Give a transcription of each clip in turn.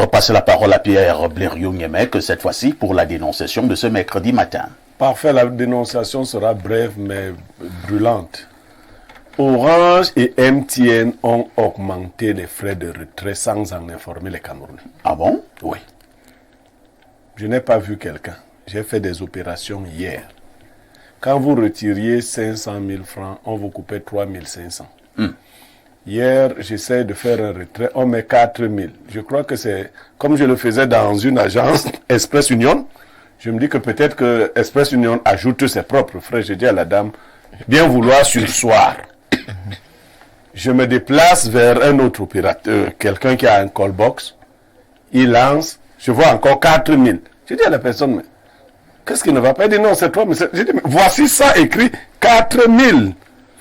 Repasser la parole à Pierre Blériot-Niemek, cette fois-ci pour la dénonciation de ce mercredi matin. Parfait, la dénonciation sera brève mais brûlante. Orange et MTN ont augmenté les frais de retrait sans en informer les Camerounais. Ah bon? Oui. Je n'ai pas vu quelqu'un. J'ai fait des opérations hier. Quand vous retiriez 500 000 francs, on vous coupait 3 500. Hier, j'essaie de faire un retrait, on met 4 000. Je crois que c'est, comme je le faisais dans une agence Express Union, je me dis que peut-être que Express Union ajoute ses propres frais. J'ai dit à la dame, bien vouloir sursoir. Je me déplace vers un autre opérateur, quelqu'un qui a un call box. Il lance, je vois encore 4 000. Je dis à la personne, mais qu'est-ce qui ne va pas? Il dit non, c'est toi. Mais je dis, mais voici ça écrit 4 000.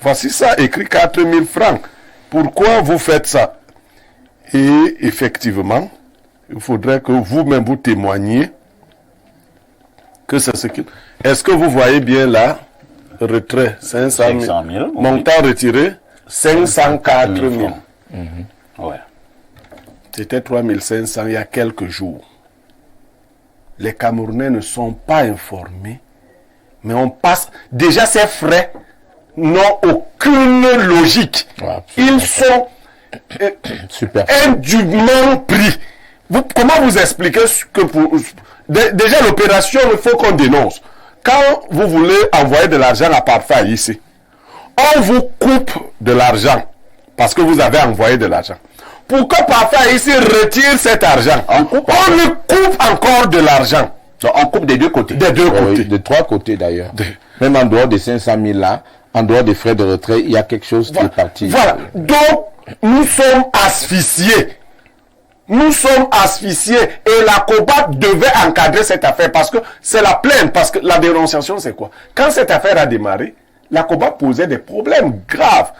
Voici ça écrit 4 000 francs. Pourquoi vous faites ça? Et effectivement, il faudrait que vous-même vous témoigniez que c'est ce qu'il... Est-ce que vous voyez bien là, retrait 500 000, montant retiré 504 000. Ouais. C'était 3 500 il y a quelques jours. Les Camerounais ne sont pas informés, mais on passe... Déjà ces frais n'ont aucune logique. Ouais, ils sont indûment pris. Comment vous expliquez que déjà l'opération, il faut qu'on dénonce. Quand vous voulez envoyer de l'argent à Parfait ici, on vous coupe de l'argent parce que vous avez envoyé de l'argent. Pour que Parfait ici retire cet argent, on lui coupe encore de l'argent. Donc on coupe des deux côtés. Des deux côtés. Oui, de trois côtés d'ailleurs. Même en dehors des 500 000 là, en dehors des frais de retrait, il y a quelque chose qui est parti. Voilà. Donc, nous sommes asphyxiés. Nous sommes asphyxiés. Et la COBAT devait encadrer cette affaire parce que c'est la plainte. Parce que la dénonciation, c'est quoi? Quand cette affaire a démarré, la COBAT posait des problèmes graves.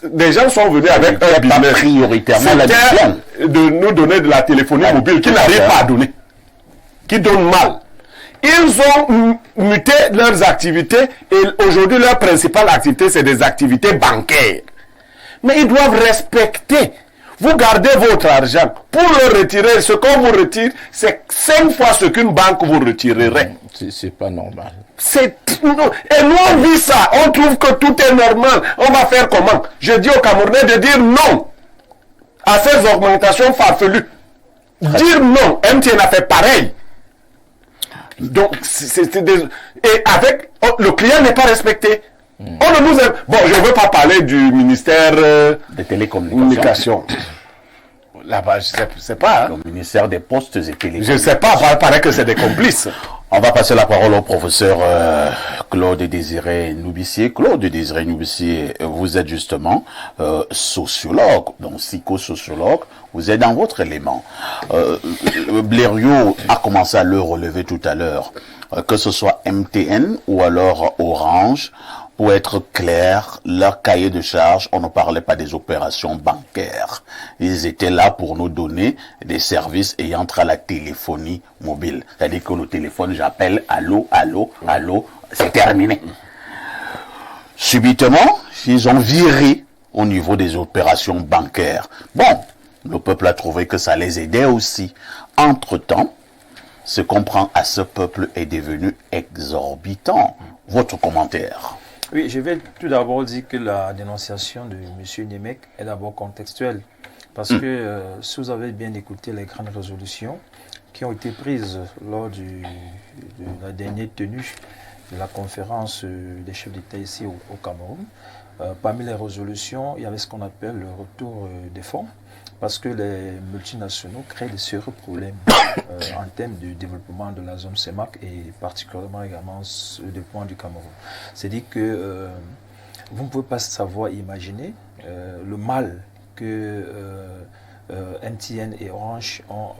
Des gens sont venus avec un business. Prioritairement la de nous donner de la téléphonie mobile qui n'arrive pas à donner. Qui donne mal. Ils ont muté leurs activités et aujourd'hui leur principale activité c'est des activités bancaires. Mais ils doivent respecter. Vous gardez votre argent. Pour le retirer, ce qu'on vous retire, c'est 5 fois ce qu'une banque vous retirerait. C'est pas normal. Et nous on vit ça. On trouve que tout est normal. On va faire comment? Je dis aux Camerounais de dire non à ces augmentations farfelues. Dire non. MTN a fait pareil. Donc, et avec, le client n'est pas respecté. On ne nous aime. Bon, je ne veux pas parler du ministère des télécommunications. Là-bas, je ne sais pas. Le ministère des Postes et Télécommunications. Je ne sais pas, il paraît que c'est des complices. On va passer la parole au professeur Claude Désiré Noubissier. Claude Désiré Noubissier, vous êtes justement sociologue, donc psychosociologue. Vous êtes dans votre élément. Blériot a commencé à le relever tout à l'heure, que ce soit MTN ou alors Orange. Pour être clair, leur cahier de charge, on ne parlait pas des opérations bancaires. Ils étaient là pour nous donner des services ayant trait à la téléphonie mobile. C'est-à-dire que le téléphone, j'appelle, allô, allô, allô, c'est terminé. Subitement, ils ont viré au niveau des opérations bancaires. Bon, le peuple a trouvé que ça les aidait aussi. Entre-temps, ce qu'on prend à ce peuple est devenu exorbitant. Votre commentaire? Oui, je vais tout d'abord dire que la dénonciation de M. Niemek est d'abord contextuelle. Parce que si vous avez bien écouté les grandes résolutions qui ont été prises lors de la dernière tenue de la conférence des chefs d'État ici au Cameroun, parmi les résolutions, il y avait ce qu'on appelle le retour des fonds. Parce que les multinationaux créent de sérieux problèmes en termes de développement de la zone CEMAC et particulièrement également le développement du Cameroun. C'est-à-dire que vous ne pouvez pas savoir imaginer le mal que MTN et Orange ont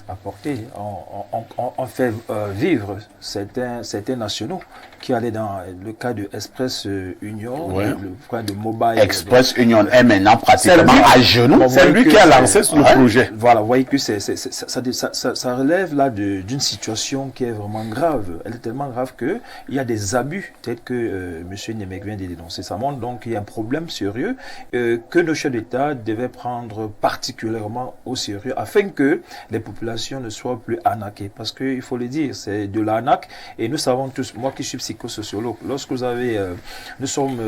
apporté, ont fait vivre certains nationaux qui allaient dans le cas de Express Union, le cas de Mobile. Express Union est maintenant pratiquement à genoux. C'est lui qui a lancé le projet. Voilà, vous voyez que ça relève là d'une situation qui est vraiment grave. Elle est tellement grave qu'il y a des abus, peut-être que M. Niemek vient de dénoncer. Ça montre donc qu'il y a un problème sérieux que nos chefs d'État devaient prendre parti particulièrement au sérieux afin que les populations ne soient plus arnaquées. Parce qu'il faut le dire, c'est de l'arnaque et nous savons tous, moi qui suis psychosociologue, lorsque vous avez, nous sommes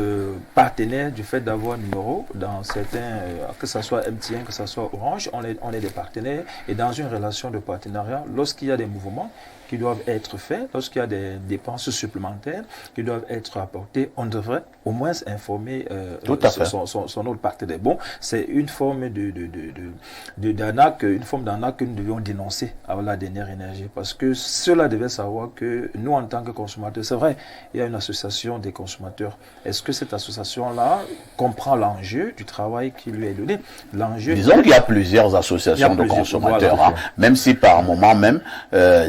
partenaires du fait d'avoir un numéro dans certains, que ce soit MTN, que ce soit Orange, on est des partenaires et dans une relation de partenariat, lorsqu'il y a des mouvements qui doivent être faits, lorsqu'il y a des dépenses supplémentaires qui doivent être apportées, on devrait au moins informer son autre partenaire. Bon, c'est une forme d'arnaque, une forme d'arnaque que nous devions dénoncer à la dernière énergie, parce que cela devait savoir que nous, en tant que consommateurs, c'est vrai, il y a une association des consommateurs. Est-ce que cette association-là comprend l'enjeu du travail qui lui est donné? Disons qu'il y a plusieurs associations de consommateurs, voilà. Même si par moment même,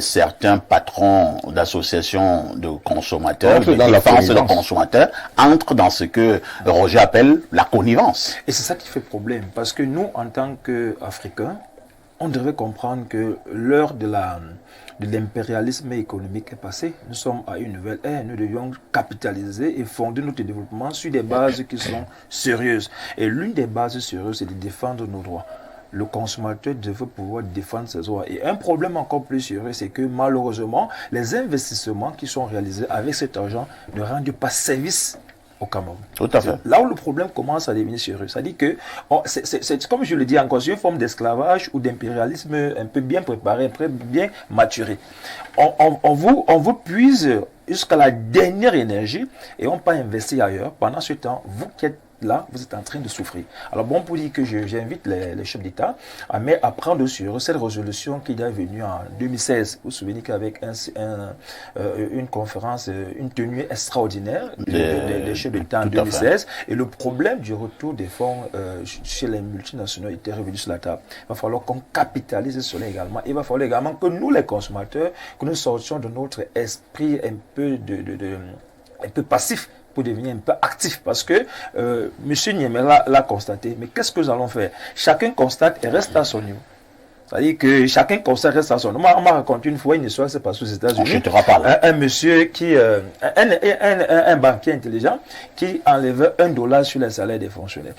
certains patrons d'associations de consommateurs, de défense de consommateurs, entrent dans ce que Roger appelle la connivence. Et c'est ça qui fait problème, parce que nous, en tant qu'Africains, on devrait comprendre que l'heure de l'impérialisme économique est passée. Nous sommes à une nouvelle ère. Nous devions capitaliser et fonder notre développement sur des bases qui sont sérieuses. Et l'une des bases sérieuses, c'est de défendre nos droits. Le consommateur devrait pouvoir défendre ses droits. Et un problème encore plus sérieux, c'est que malheureusement, les investissements qui sont réalisés avec cet argent ne rendent pas service au Cameroun. Tout à fait. Là où le problème commence à devenir sérieux, c'est-à-dire que, c'est comme je le dis encore, c'est une forme d'esclavage ou d'impérialisme un peu bien préparé, un peu bien maturé. On vous puise jusqu'à la dernière énergie et on peut investir ailleurs. Pendant ce temps, vous qui êtes là, vous êtes en train de souffrir. Alors bon, pour dire que j'invite les chefs d'État à prendre sur cette résolution qui est venue en 2016. Vous vous souvenez qu'avec une conférence, une tenue extraordinaire des chefs d'État en 2016, et le problème du retour des fonds chez les multinationaux était revenu sur la table. Il va falloir qu'on capitalise sur cela également. Il va falloir également que nous, les consommateurs, que nous sortions de notre esprit un peu passif pour devenir un peu actif, parce que M. Niémé l'a constaté. Mais qu'est-ce que nous allons faire? Chacun constate et reste à son niveau. C'est-à-dire que chacun constate et reste à son niveau. On m'a raconté une fois une histoire, c'est passé aux États-Unis. Un monsieur qui, un banquier intelligent qui enlevait $1 sur les salaires des fonctionnaires.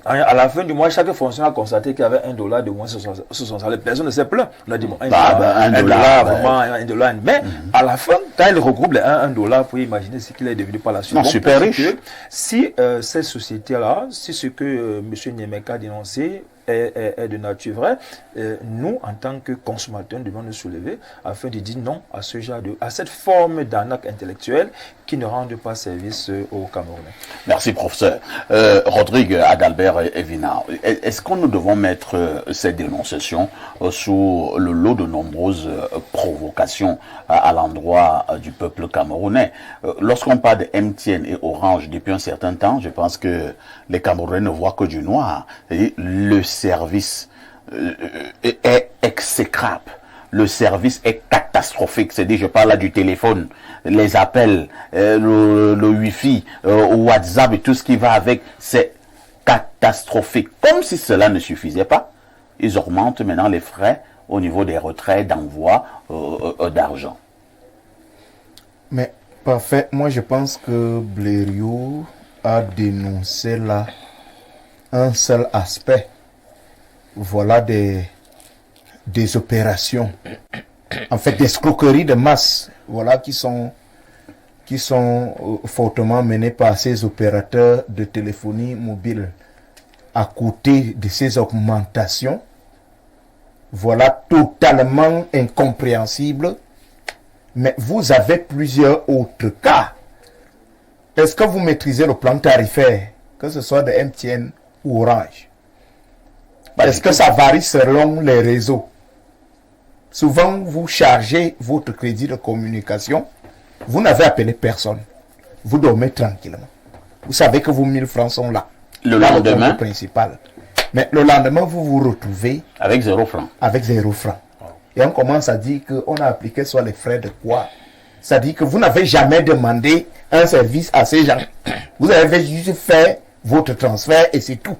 À la fin du mois, chaque fonctionnaire a constaté qu'il y avait $1 de moins sur son salaire. Personne ne s'est plaint. On a dit, bon, $1, vraiment, $1. Mais à la fin, quand il regroupe les $1, pour imaginer ce qu'il est devenu par la suite. Non, super riche. Si cette société-là, si ce que M. Niémé a dénoncé est de nature vraie, nous, en tant que consommateurs, nous devons nous soulever afin de dire non à à cette forme d'arnaque intellectuelle qui ne rend pas service aux Camerounais. Merci, professeur. Rodrigue Adalbert Evina, est-ce que nous devons mettre ces dénonciations sous le lot de nombreuses provocations à l'endroit du peuple camerounais? Lorsqu'on parle de MTN et Orange depuis un certain temps, je pense que les Camerounais ne voient que du noir. Le service est exécrable. Le service est catastrophique. C'est-à-dire, je parle là du téléphone, les appels, le Wi-Fi, WhatsApp et tout ce qui va avec, c'est catastrophique. Comme si cela ne suffisait pas, ils augmentent maintenant les frais au niveau des retraits d'envoi d'argent. Mais parfait, moi je pense que Blériot a dénoncé là un seul aspect. Voilà des opérations, en fait des escroqueries de masse, voilà, qui sont fortement menées par ces opérateurs de téléphonie mobile. À côté de ces augmentations, voilà, totalement incompréhensible. Mais vous avez plusieurs autres cas. Est-ce que vous maîtrisez le plan tarifaire, que ce soit de MTN ou Orange? Est-ce que ça varie selon les réseaux? Souvent, vous chargez votre crédit de communication, vous n'avez appelé personne. Vous dormez tranquillement. Vous savez que vos 1000 francs sont là. Le lendemain, le principal. Mais le lendemain, vous vous retrouvez avec 0 francs. Avec 0 francs. Et on commence à dire qu'on a appliqué sur les frais de quoi? C'est-à-dire que vous n'avez jamais demandé un service à ces gens. Vous avez juste fait votre transfert et c'est tout.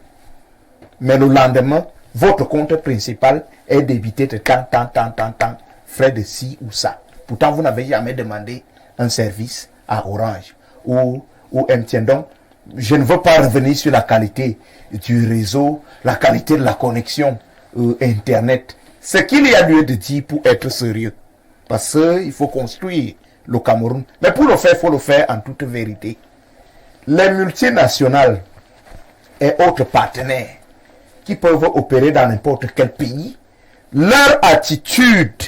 Mais le lendemain, votre compte principal est débité de tant, frais de ci ou ça. Pourtant, vous n'avez jamais demandé un service à Orange ou MTN. Donc, je ne veux pas revenir sur la qualité du réseau, la qualité de la connexion Internet. Ce qu'il y a lieu de dire pour être sérieux. Parce qu'il faut construire le Cameroun. Mais pour le faire, il faut le faire en toute vérité. Les multinationales et autres partenaires qui peuvent opérer dans n'importe quel pays, leur attitude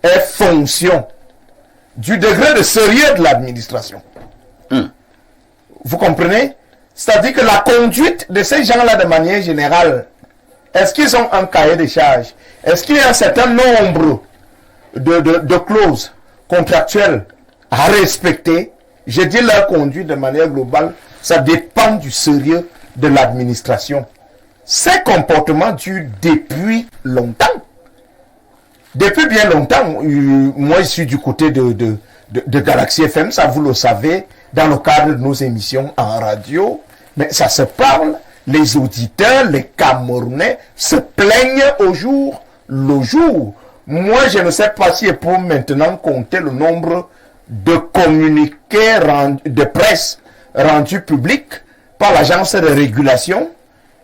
est fonction du degré de sérieux de l'administration. Vous comprenez? C'est-à-dire que la conduite de ces gens-là de manière générale, est-ce qu'ils ont un cahier de charges? Est-ce qu'il y a un certain nombre de clauses contractuelles à respecter? Je dis leur conduite de manière globale, ça dépend du sérieux de l'administration. Ces comportements durent depuis longtemps. Depuis bien longtemps, moi je suis du côté de Galaxy FM, ça vous le savez, dans le cadre de nos émissions en radio, mais ça se parle, les auditeurs, les Camerounais se plaignent au jour le jour. Moi je ne sais pas si je peux maintenant compter le nombre de communiqués de presse rendus publics par l'agence de régulation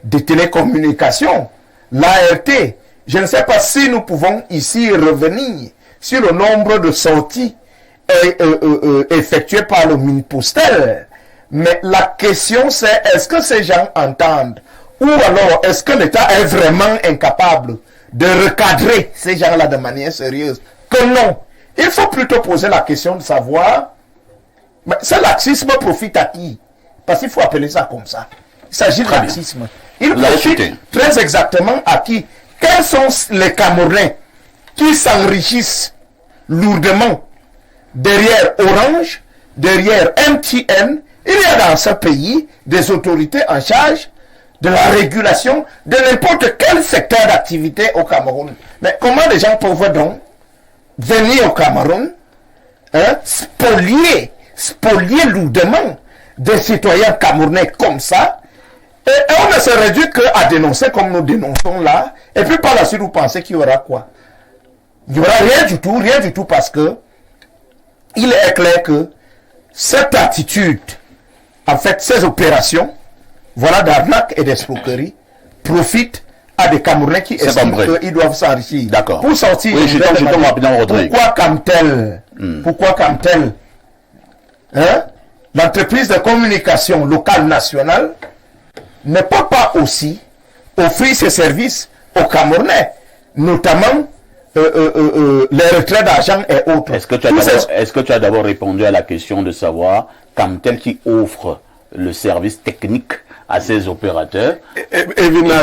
des télécommunications, l'ART. Je ne sais pas si nous pouvons ici revenir sur le nombre de sorties effectuées par le Minipostel. Mais la question c'est, est-ce que ces gens entendent? Ou alors, est-ce que l'État est vraiment incapable de recadrer ces gens-là de manière sérieuse? Que non. Il faut plutôt poser la question de savoir, mais ce laxisme profite à qui? Parce qu'il faut appeler ça comme ça. Il s'agit de laxisme. Il profite très exactement à qui? Quels sont les Camerounais qui s'enrichissent lourdement derrière Orange, derrière MTN? Il y a dans ce pays des autorités en charge de la régulation de n'importe quel secteur d'activité au Cameroun. Mais comment les gens peuvent donc venir au Cameroun, spolier lourdement des citoyens camerounais comme ça, et on ne se réduit qu'à dénoncer comme nous dénonçons là, et puis par la suite vous pensez qu'il y aura quoi? Il n'y aura rien du tout, parce que il est clair que cette attitude, en fait ces opérations, voilà, d'arnaque et d'escroquerie, profitent à des Camerounais qui estiment qu'ils doivent s'enrichir. D'accord. Pour sortir, oui, pourquoi Camtel, l'entreprise de communication locale nationale, ne peut pas aussi offrir ses services aux Camerounais, notamment les retraits d'argent et autres. Est-ce que tu as d'abord répondu à la question de savoir Camtel qui offre le service technique à ses opérateurs? Evina,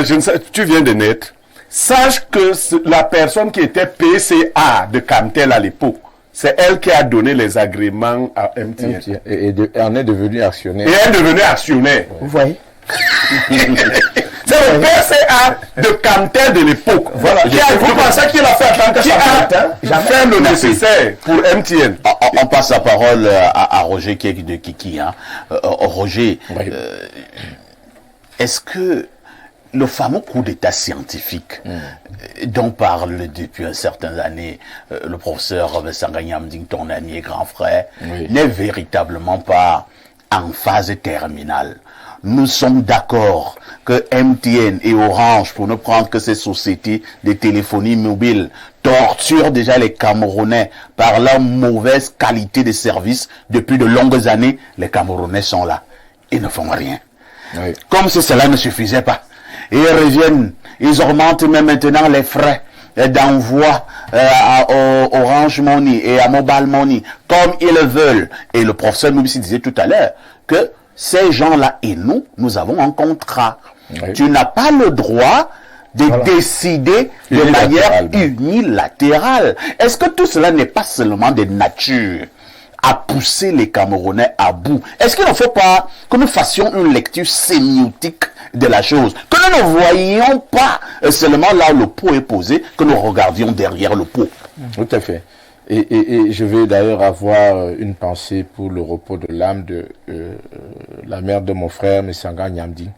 tu viens de naître. Sache que la personne qui était PCA de Camtel à l'époque, c'est elle qui a donné les agréments à MTN. Et en est devenue actionnaire. Et elle est devenue actionnaire. Vous voyez? C'est le PCA de Camtel de l'époque. Voilà. Vous pensez qu'il a fait en tant que qui a fait le nécessaire pour MTN. On passe la parole à Roger qui est de Kiki. Roger, oui. Est-ce que le fameux coup d'état scientifique dont parle depuis un certain années le professeur Sanganyamding, ton ami et grand frère, n'est véritablement pas en phase terminale? Nous sommes d'accord que MTN et Orange, pour ne prendre que ces sociétés de téléphonie mobile, torturent déjà les Camerounais par leur mauvaise qualité de service. Depuis de longues années, les Camerounais sont là. Ils ne font rien. Oui. Comme si cela ne suffisait pas. Et ils reviennent, ils augmentent même maintenant les frais d'envoi à Orange Money et à Mobile Money, comme ils le veulent. Et le professeur Noubissi disait tout à l'heure que ces gens-là et nous avons un contrat. Oui. Tu n'as pas le droit de décider de manière unilatérale. Est-ce que tout cela n'est pas seulement de nature à pousser les Camerounais à bout? Est-ce qu'il ne faut pas que nous fassions une lecture sémiotique de la chose, que nous ne voyions pas seulement là où le pot est posé, que nous regardions derrière le pot? Tout à fait. Et je vais d'ailleurs avoir une pensée pour le repos de l'âme de la mère de mon frère, M. Sanga Nyamdi,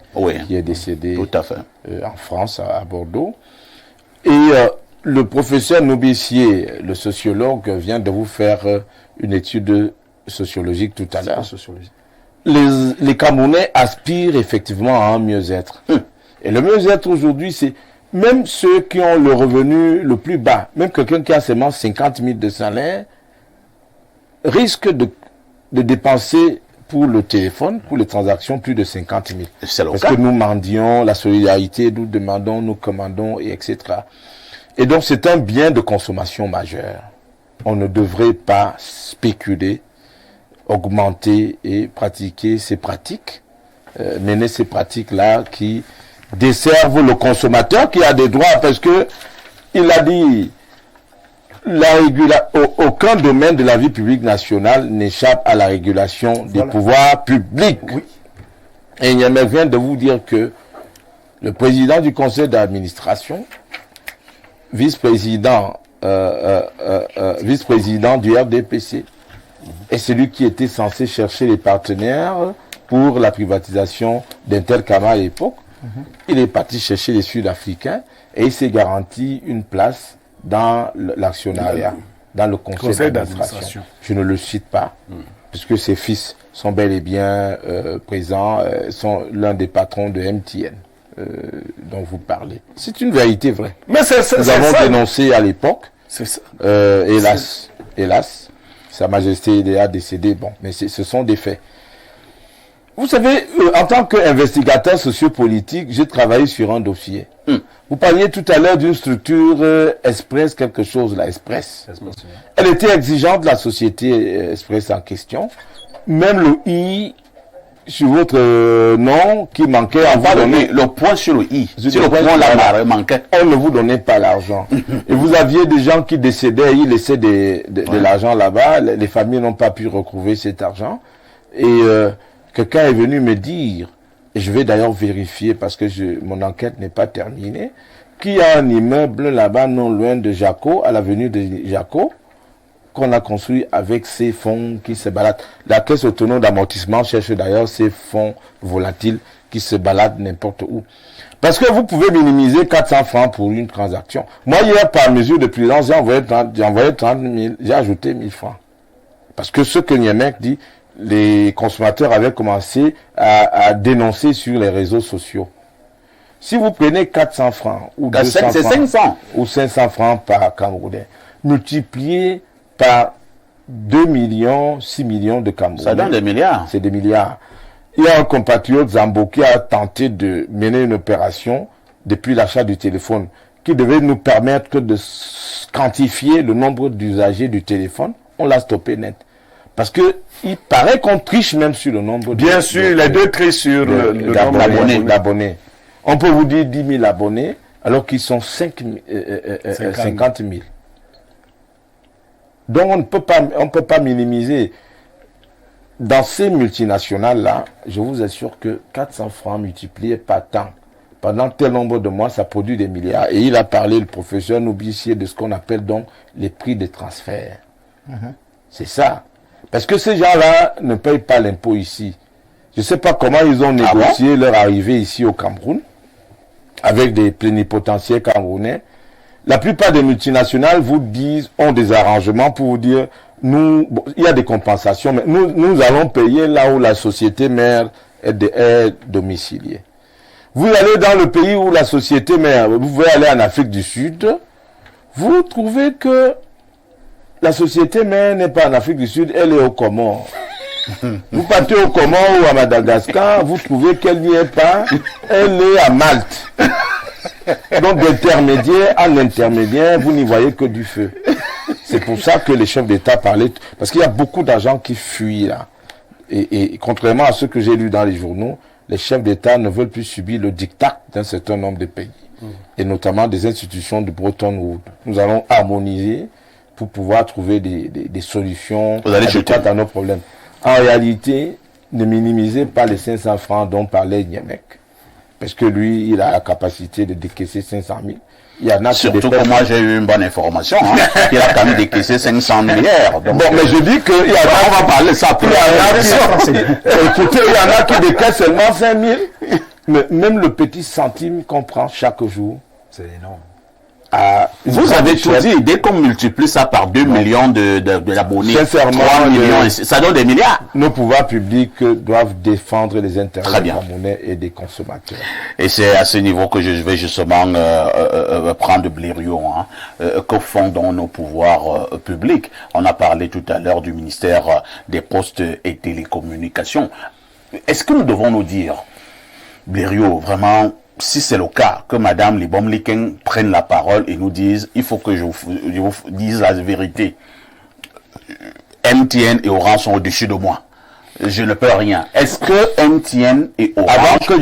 qui est décédé en France, à Bordeaux. Et le professeur Noubissier, le sociologue, vient de vous faire une étude sociologique tout à l'heure. les Camerounais aspirent effectivement à un mieux-être. Et le mieux-être aujourd'hui, c'est même ceux qui ont le revenu le plus bas, même quelqu'un qui a seulement 50 000 de salaire, risque de dépenser pour le téléphone, pour les transactions, plus de 50 000. Parce que nous mendions la solidarité, nous demandons, nous commandons, et etc. Et donc, c'est un bien de consommation majeur. On ne devrait pas spéculer, augmenter et pratiquer ces pratiques, mener ces pratiques-là qui desservent le consommateur qui a des droits, parce que il a dit aucun domaine de la vie publique nationale n'échappe à la régulation des pouvoirs publics. Oui. Et il me vient de vous dire que le président du conseil d'administration, vice-président du RDPC, est celui qui était censé chercher les partenaires pour la privatisation d'Intercama à l'époque. Il est parti chercher les Sud-Africains et il s'est garanti une place dans l'actionnariat, dans le conseil d'administration. Je ne le cite pas, puisque ses fils sont bel et bien présents, sont l'un des patrons de MTN dont vous parlez. C'est une vérité vraie. Mais nous avons dénoncé à l'époque, hélas, Sa Majesté a décédé, bon, mais ce sont des faits. Vous savez, en tant qu'investigateur sociopolitique, j'ai travaillé sur un dossier. Vous parliez tout à l'heure d'une structure Express, quelque chose, la Express. Elle était exigeante, la société Express en question. Même le I sur votre nom qui manquait. On va donner le point sur le I. Sur le point là manquait. On ne vous donnait pas l'argent. Et vous aviez des gens qui décédaient, ils laissaient de l'argent là-bas. Les familles n'ont pas pu retrouver cet argent. Et quelqu'un est venu me dire, et je vais d'ailleurs vérifier parce que mon enquête n'est pas terminée, qu'il y a un immeuble là-bas non loin de Jaco, à l'avenue de Jaco, qu'on a construit avec ces fonds qui se baladent. La caisse autonome d'amortissement cherche d'ailleurs ces fonds volatiles qui se baladent n'importe où. Parce que vous pouvez minimiser 400 francs pour une transaction. Moi, hier, par mesure de prudence, j'ai envoyé 30 000, j'ai ajouté 1000 francs. Parce que ce que Niemek dit, les consommateurs avaient commencé à dénoncer sur les réseaux sociaux. Si vous prenez 400 francs ou 200 francs, ou 500 francs par Camerounais, multiplié par 2 millions, 6 millions de Camerounais. Ça donne des milliards. C'est des milliards. Il y a un compatriote Zambo qui a tenté de mener une opération depuis l'achat du téléphone qui devait nous permettre de quantifier le nombre d'usagers du téléphone. On l'a stoppé net. Parce que il paraît qu'on triche même sur le nombre Bien sûr, les deux trichent sur le nombre d'abonnés. On peut vous dire 10 000 abonnés, alors qu'ils sont 50 000. Donc on ne peut pas minimiser. Dans ces multinationales-là, je vous assure que 400 francs multipliés par temps, pendant tel nombre de mois, ça produit des milliards. Et il a parlé, le professeur Noubissier, de ce qu'on appelle donc les prix de transfert. C'est ça. Parce que ces gens-là ne payent pas l'impôt ici. Je ne sais pas comment ils ont négocié leur arrivée ici au Cameroun, avec des plénipotentiaires camerounais. La plupart des multinationales vous disent, ont des arrangements pour vous dire, il y a des compensations, mais nous allons payer là où la société mère est domiciliée. Vous allez dans le pays où la société mère, vous pouvez aller en Afrique du Sud, vous trouvez que la société mère n'est pas en Afrique du Sud, elle est au Comores. Vous partez au Comores ou à Madagascar, vous trouvez qu'elle n'y est pas, elle est à Malte. Donc d'intermédiaire en intermédiaire, vous n'y voyez que du feu. C'est pour ça que les chefs d'État parlaient, parce qu'il y a beaucoup d'argent qui fuit là. Et contrairement à ce que j'ai lu dans les journaux, les chefs d'État ne veulent plus subir le diktat d'un certain nombre de pays. Et notamment des institutions de Bretton Woods. Nous allons harmoniser pour pouvoir trouver des solutions adéquates à nos problèmes. En réalité, ne minimisez pas les 500 francs dont parlait Niemek. Parce que lui, il a la capacité de décaisser 500 000. Il y en a surtout que moi, j'ai eu une bonne information. Il a quand même décaissé 500 milliards. Donc, bon, mais je dis qu'il y en a, on va parler ça plus. Écoutez, il y en a qui décaissent seulement 5 000. Mais même le petit centime qu'on prend chaque jour. C'est énorme. Vous avez tout dit, dès qu'on multiplie ça par 2 millions d'abonnés, 3 millions, ça donne des milliards. Nos pouvoirs publics doivent défendre les intérêts des Camerounais et des consommateurs. Et c'est à ce niveau que je vais justement prendre Blériot. Que font donc nos pouvoirs publics? On a parlé tout à l'heure du ministère des Postes et Télécommunications. Est-ce que nous devons nous dire, Blériot, vraiment, si c'est le cas, que Madame Libom Liken prenne la parole et nous dise, il faut que je vous dise la vérité. MTN et Orange sont au-dessus de moi. Je ne peux rien. Est-ce que MTN et Orange sont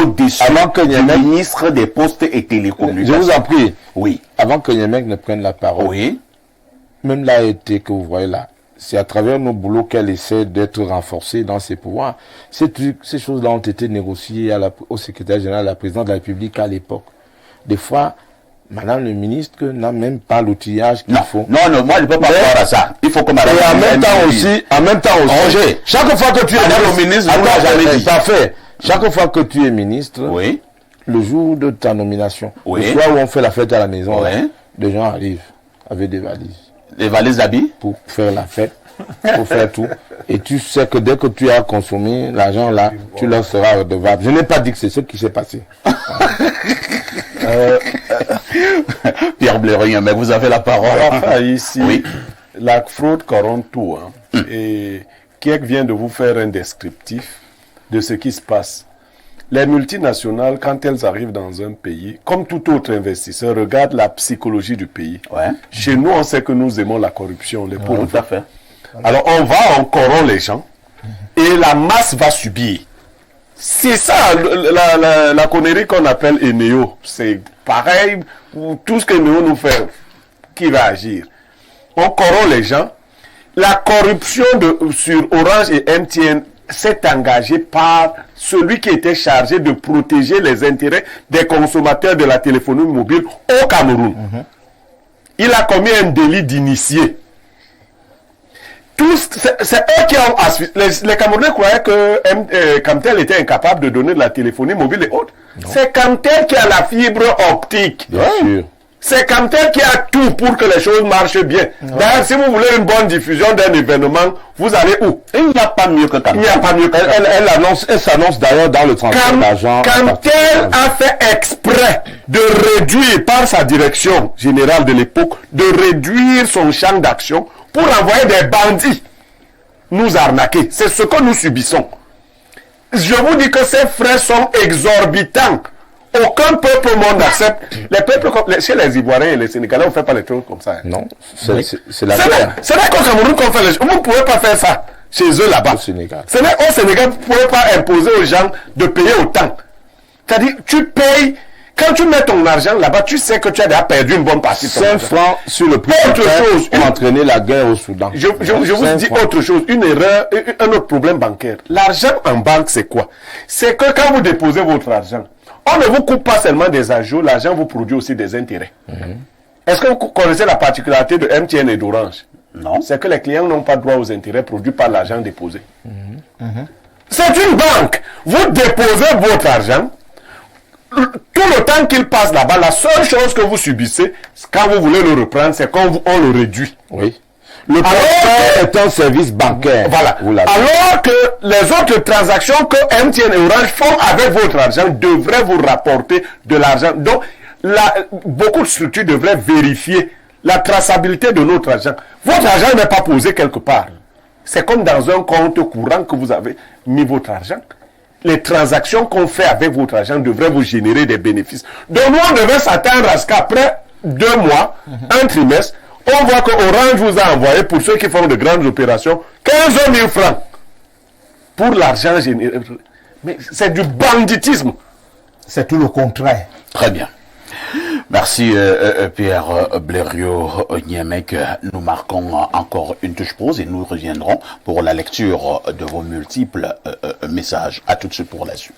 au-dessus du ministre des Postes et Télécommunications? Je vous en prie. Oui. Avant que Niemek ne prenne la parole. Oui. Même l'AET que vous voyez là, c'est à travers nos boulots qu'elle essaie d'être renforcée dans ses pouvoirs. Ces choses-là ont été négociées au secrétaire général, à la présidente de la République à l'époque. Des fois, Madame le ministre n'a même pas l'outillage qu'il faut. Non, moi je ne peux pas croire à ça. Il faut que Madame en même temps aussi, Roger, chaque fois que tu es ministre, chaque fois que tu es ministre, oui, le jour de ta nomination, oui, le soir où on fait la fête à la maison, oui, des gens arrivent avec des valises. Des valises d'habits? Pour faire la fête, pour faire tout. Et tu sais que dès que tu as consommé l'argent là, tu leur seras redevable. Je n'ai pas dit que c'est ce qui s'est passé. Pierre Blériot, mais vous avez la parole. Enfin, ici, oui, la fraude corrompt tout. Et Kiek vient de vous faire un descriptif de ce qui se passe. Les multinationales, quand elles arrivent dans un pays, comme tout autre investisseur, regardent la psychologie du pays. Ouais. Chez nous, on sait que nous aimons la corruption, les pauvres. Tout à fait. Alors, on corrompt les gens et la masse va subir. C'est ça, la connerie qu'on appelle Eneo. C'est pareil, tout ce que Eneo nous fait, qui va agir? On corrompt les gens. La corruption sur Orange et MTN s'est engagée par celui qui était chargé de protéger les intérêts des consommateurs de la téléphonie mobile au Cameroun. Il a commis un délit d'initié. C'est eux qui ont... Les Camerounais croyaient que Camtel était incapable de donner de la téléphonie mobile et autres. C'est Camtel qui a la fibre optique. Bien sûr. C'est Camtel qui a tout pour que les choses marchent bien. D'ailleurs, si vous voulez une bonne diffusion d'un événement, vous allez où? Il n'y a pas mieux que Camtel. Il n'y a pas mieux que Camtel. Elle s'annonce d'ailleurs dans le transfert d'argent. Camtel a fait exprès de réduire, par sa direction générale de l'époque, de réduire son champ d'action pour envoyer des bandits nous arnaquer. C'est ce que nous subissons. Je vous dis que ces frais sont exorbitants. Aucun peuple au monde n'accepte. Les peuples, chez les Ivoiriens et les Sénégalais, on ne fait pas les trucs comme ça. Non, c'est la guerre. C'est là qu'au Cameroun qu'on fait les choses. Vous ne pouvez pas faire ça chez eux là-bas. Au Sénégal. C'est là au Sénégal, vous ne pouvez pas imposer aux gens de payer autant. C'est-à-dire, tu payes. Quand tu mets ton argent là-bas, tu sais que tu as déjà perdu une bonne partie de ton argent. 5 francs sur le prix autre chose pour entraîner la guerre au Soudan. Je vous dis autre chose, une erreur, un autre problème bancaire. L'argent en banque, c'est quoi? C'est que quand vous déposez votre argent, on ne vous coupe pas seulement des ajouts, l'argent vous produit aussi des intérêts. Est-ce que vous connaissez la particularité de MTN et d'Orange? Non. C'est que les clients n'ont pas droit aux intérêts produits par l'argent déposé. C'est une banque. Vous déposez votre argent. Tout le temps qu'il passe là-bas, la seule chose que vous subissez, quand vous voulez le reprendre, c'est quand on le réduit. Oui. Le transfert est un service bancaire. Voilà. Alors que les autres transactions que MTN et Orange font avec votre argent devraient vous rapporter de l'argent. Donc, beaucoup de structures devraient vérifier la traçabilité de notre argent. Votre argent n'est pas posé quelque part. C'est comme dans un compte courant que vous avez mis votre argent. Les transactions qu'on fait avec votre argent devraient vous générer des bénéfices. Donc nous, on devait s'attendre à ce qu'après 2 mois, un trimestre, on voit que Orange vous a envoyé, pour ceux qui font de grandes opérations, 15 000 francs pour l'argent généré. Mais c'est du banditisme. C'est tout le contraire. Très bien. Merci Pierre Blériot Niemek. Nous marquons encore une touche pause et nous reviendrons pour la lecture de vos multiples messages. À tout de suite pour la suite.